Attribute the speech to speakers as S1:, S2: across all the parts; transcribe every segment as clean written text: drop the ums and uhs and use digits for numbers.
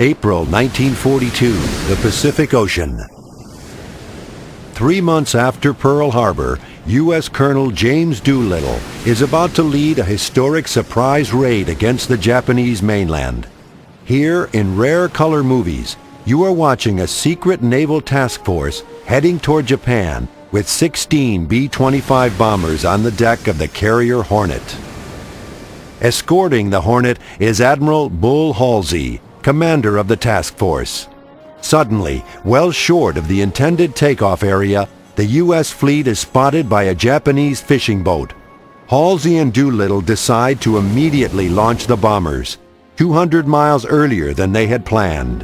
S1: April 1942, the Pacific Ocean. 3 months after Pearl Harbor, U.S. Colonel James Doolittle is about to lead a historic surprise raid against the Japanese mainland. Here, in rare color movies, you are watching a secret naval task force heading toward Japan with 16 B-25 bombers on the deck of the carrier Hornet. Escorting the Hornet is Admiral Bull Halsey, commander of the task force. Suddenly, well short of the intended takeoff area, the U.S. fleet is spotted by a Japanese fishing boat. Halsey and Doolittle decide to immediately launch the bombers, 200 miles earlier than they had planned.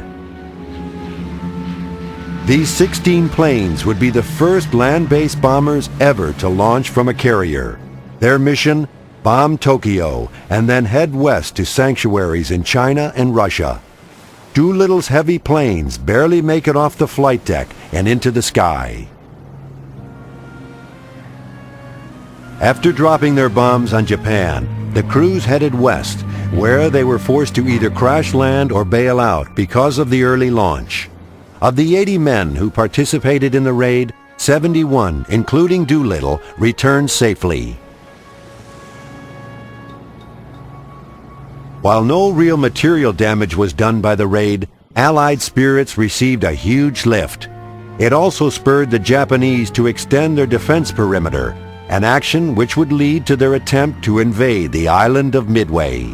S1: These 16 planes would be the first land-based bombers ever to launch from a carrier. Their mission? Bomb Tokyo and then head west to sanctuaries in China and Russia. Doolittle's heavy planes barely make it off the flight deck and into the sky. After dropping their bombs on Japan, the crews headed west, where they were forced to either crash land or bail out because of the early launch. Of the 80 men who participated in the raid, 71, including Doolittle, returned safely. While no real material damage was done by the raid, Allied spirits received a huge lift. It also spurred the Japanese to extend their defense perimeter, an action which would lead to their attempt to invade the island of Midway.